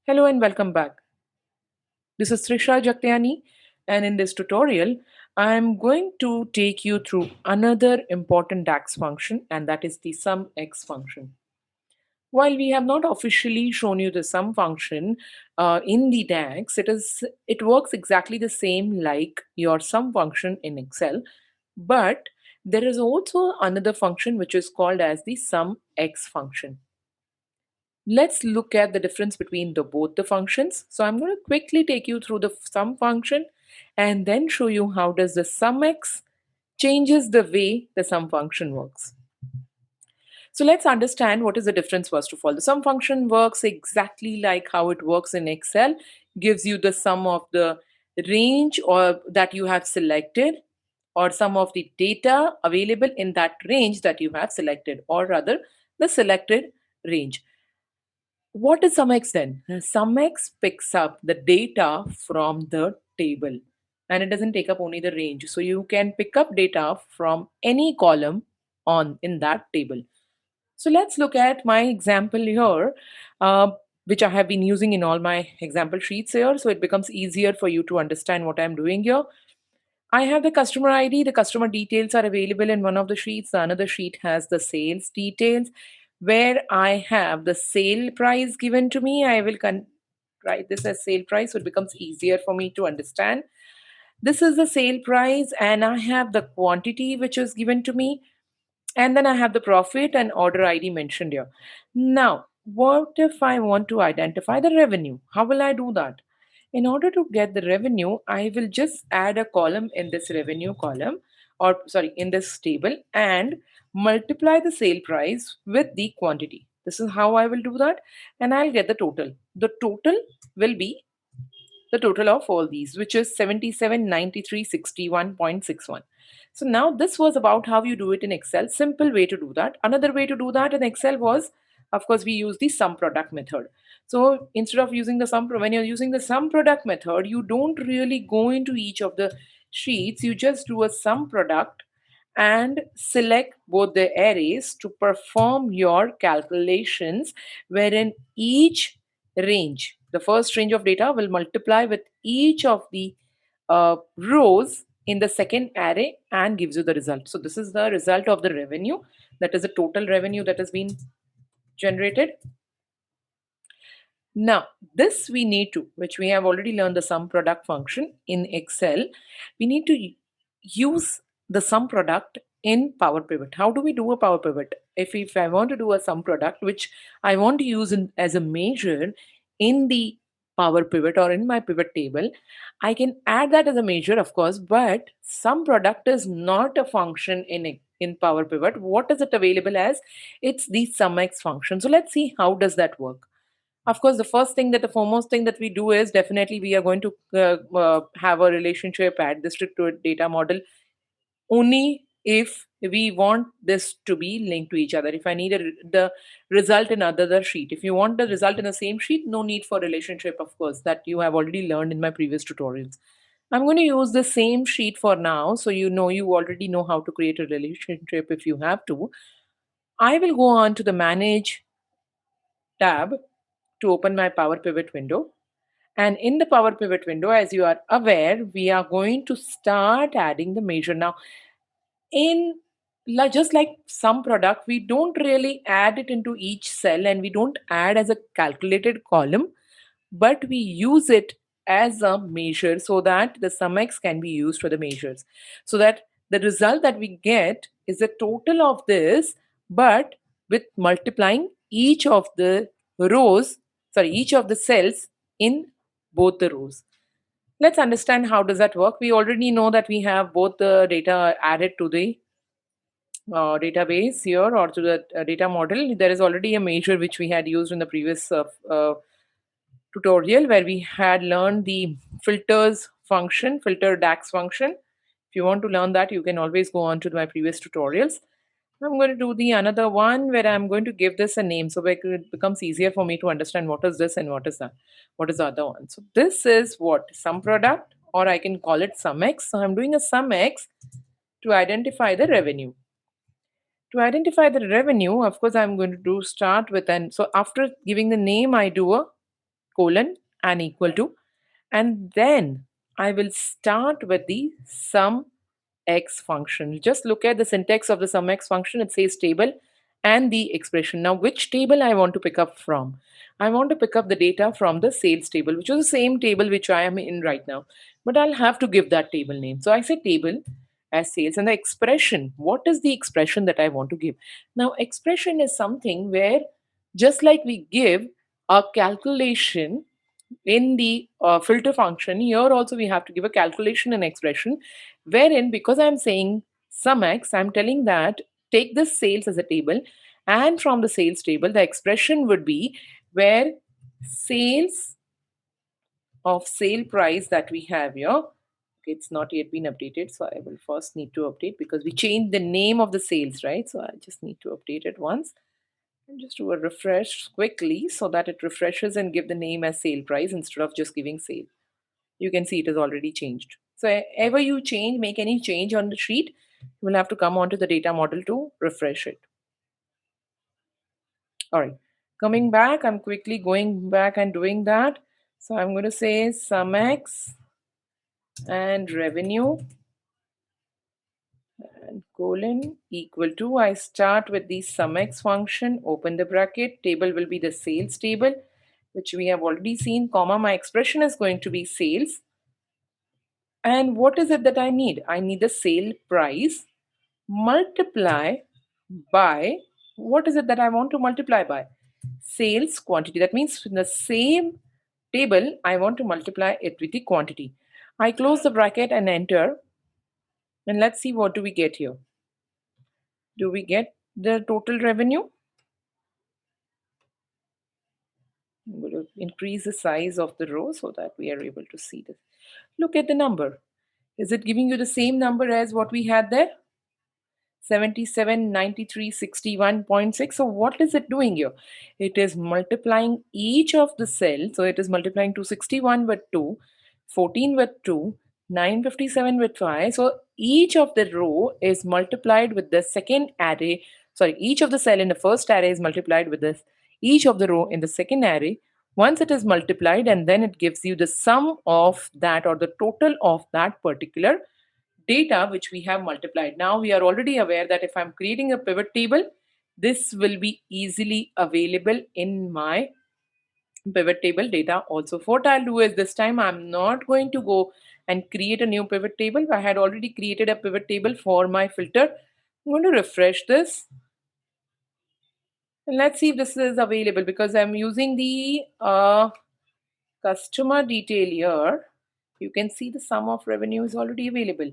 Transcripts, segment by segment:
Hello and welcome back. This is Trisha Jaktiani, and in this tutorial, I'm going to take you through another important DAX function, and that is the SUMX function. While we have not officially shown you the sum function in the DAX, it works exactly the same like your sum function in Excel, but there is also another function which is called as the SUMX function. Let's look at the difference between both the functions. So I'm going to quickly take you through the sum function and then show you how does the SUMX changes the way the sum function works. So let's understand what is the difference first of all. The sum function works exactly like how it works in Excel, gives you the sum of the range or that you have selected or sum of the data available in that range that you have selected, or rather the selected range. What is SumX then? SumX picks up the data from the table and it doesn't take up only the range. So you can pick up data from any column on in that table. So let's look at my example here, uh, which I have been using in all my example sheets here. So it becomes easier for you to understand what I'm doing here. I have the customer ID. The customer details are available in one of the sheets. The another sheet has the sales details where I have the sale price given to me. I will write this as sale price so it becomes easier for me to understand. This is the sale price and I have the quantity which is given to me. And then I have the profit and order ID mentioned here. Now, what if I want to identify the revenue? How will I do that? In order to get the revenue, I will just add a column in this revenue column, or sorry, in this table, and multiply the sale price with the quantity. This is how I will do that, and I'll get the total. The total will be the total of all these, which is 779361.61. So now this was about how you do it in Excel. Simple way to do that. Another way to do that in Excel was, of course, we use the sum product method. So instead of using the when you're using the sum product method, you don't really go into each of the sheets. You just do a sum product and select both the arrays to perform your calculations, wherein each range, the first range of data will multiply with each of the rows in the second array and gives you the result. So this is the result of the revenue. That is the total revenue that has been generated. Now, this we need to, which we have already learned the sum product function in Excel, we need to use the sum product in Power Pivot. How do we do a Power Pivot? If I want to do a sum product, which I want to use as a measure in the Power Pivot or in my pivot table, I can add that as a measure, of course, but sum product is not a function in Power Pivot. What is it available as? It's the SumX function. So let's see how does that work. Of course, the foremost thing that we do is definitely we are going to have a relationship, add this to a data model only if we want this to be linked to each other. If I need the result in another sheet, if you want the result in the same sheet, no need for relationship, of course, that you have already learned in my previous tutorials. I'm going to use the same sheet for now, so you already know how to create a relationship if you have to. I will go on to the Manage tab to open my Power Pivot window. And in the Power Pivot window, as you are aware, we are going to start adding the measure. Now, in just like some product, we don't really add it into each cell and we don't add as a calculated column, but we use it as a measure so that the SumX can be used for the measures. So that the result that we get is the total of this, but with multiplying each of the each of the cells in both the rows. Let's understand how does that work. We already know that we have both the data added to the database here or to the data model. There is already a measure which we had used in the previous tutorial where we had learned the filter DAX function. If you want to learn that, you can always go on to my previous tutorials. I'm going to do the another one where I'm going to give this a name so it becomes easier for me to understand what is this and what is that, what is the other one. So this is what sum product, or I can call it SumX. So I'm doing a SumX to identify the revenue. To identify the revenue, of course, I'm going to start with so after giving the name, I do a colon and equal to, and then I will start with the sum x function. Just look at the syntax of the sum x function. It says table and the expression. Now, which table I want to pick up from? I want to pick up the data from the sales table, which is the same table which I am in right now, but I'll have to give that table name. So I say table as sales, and the expression. What is the expression that I want to give? Now, expression is something where, just like we give a calculation in the filter function, here also we have to give a calculation and expression, wherein, because I'm saying sum x, I'm telling that take this sales as a table, and from the sales table the expression would be where sales of sale price that we have here. Okay, it's not yet been updated, so I will first need to update because we changed the name of the sales, right? So I just need to update it once and just do a refresh quickly so that it refreshes and give the name as sale price instead of just giving sale. You can see it is already changed. So ever you make any change on the sheet, you will have to come onto the data model to refresh it. All right, coming back, I'm quickly going back and doing that. So I'm going to say sum x and revenue and colon equal to, I start with the sum x function, open the bracket, table will be the sales table, which we have already seen, comma, my expression is going to be sales. And what is it that I need? I need the sale price multiply by, what is it that I want to multiply by? Sales quantity. That means in the same table, I want to multiply it with the quantity. I close the bracket and enter. And let's see what do we get here. Do we get the total revenue? I'm going to increase the size of the row so that we are able to see this. Look at the number. Is it giving you the same number as what we had there? 779361.6. So what is it doing here? It is multiplying each of the cells. So it is multiplying 261 with 2, 14 with 2, 957 with 5. So each of the row is multiplied with the second array. Sorry, each of the cell in the first array is multiplied with this each of the row in the second array. Once it is multiplied, and then it gives you the sum of that, or the total of that particular data which we have multiplied. Now we are already aware that if I'm creating a pivot table, this will be easily available in my pivot table data also. What I'll do is, this time I'm not going to go and create a new pivot table. I had already created a pivot table for my filter. I'm going to refresh this and let's see if this is available, because I'm using the customer detail here. You can see the sum of revenue is already available.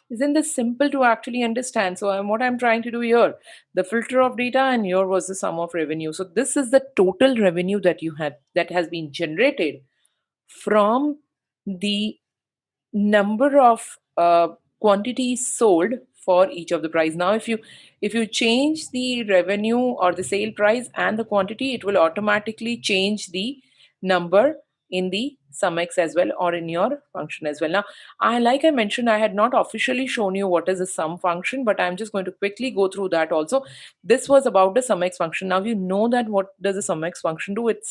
Isn't this simple to actually understand? So what I'm trying to do here, the filter of data, and here was the sum of revenue. So this is the total revenue that you have, that has been generated from the number of quantities sold for each of the price. Now if you change the revenue or the sale price and the quantity, it will automatically change the number in the sum x as well, or in your function as well. Now like I mentioned, I had not officially shown you what is a sum function, but I'm just going to quickly go through that also. This was about the sum x function. Now you know that what does a sum x function do? It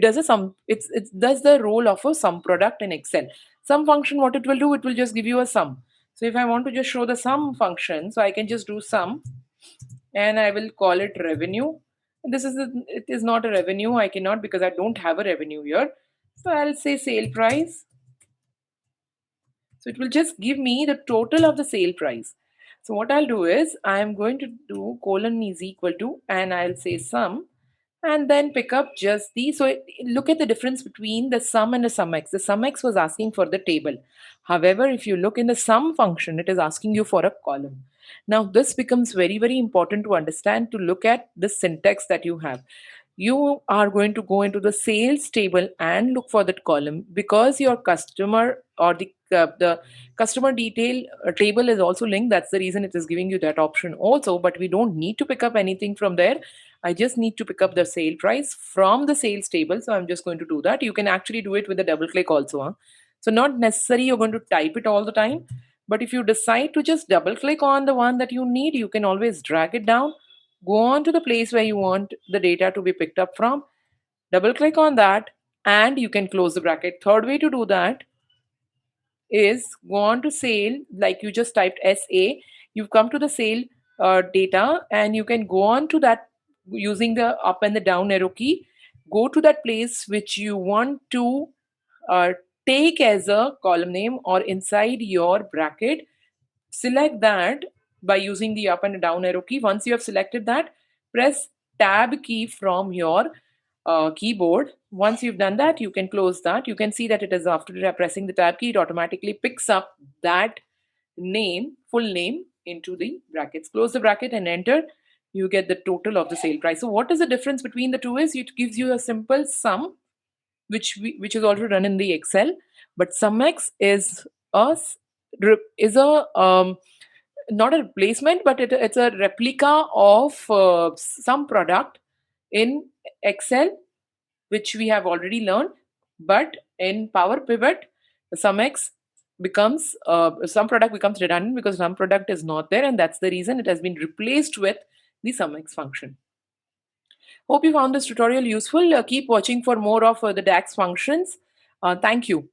does a sum, it does the role of a sum product in Excel. Sum function, what it will do, it will just give you a sum. So if I want to just show the sum function, so I can just do sum and I will call it revenue. It is not a revenue, I cannot, because I don't have a revenue here. So I'll say sale price. So it will just give me the total of the sale price. So what I'll do is, I'm going to do colon is equal to, and I'll say sum, and then pick up just the, look at the difference between the sum and the sum x. The sum x was asking for the table. However, if you look in the sum function, it is asking you for a column. Now this becomes very, very important to understand, to look at the syntax that you have. You are going to go into the sales table and look for that column, because your customer, or the customer detail table is also linked. That's the reason it is giving you that option also, but we don't need to pick up anything from there. I just need to pick up the sale price from the sales table. So I'm just going to do that. You can actually do it with a double click also. So not necessary you're going to type it all the time, but if you decide to just double click on the one that you need, you can always drag it down, go on to the place where you want the data to be picked up from, double click on that, and you can close the bracket. Third way to do that is go on to sale, like you just typed SA, you've come to the sale data, and you can go on to that using the up and the down arrow key. Go to that place which you want to uh, take as a column name or inside your bracket. Select that by using the up and down arrow key. Once you have selected that, press tab key from your keyboard. Once you've done that, you can close that. You can see that it is after pressing the tab key, it automatically picks up that name, full name, into the brackets. Close the bracket and enter. You get the total of the sale price. So what is the difference between the two is it gives you a simple sum, which is also done in the Excel, but SumX a s- is a not a replacement, but it's a replica of some product in Excel, which we have already learned. But in Power Pivot, SumX becomes some product becomes redundant because some product is not there, and that's the reason it has been replaced with the SumX function. Hope you found this tutorial useful. Keep watching for more of the DAX functions. Thank you.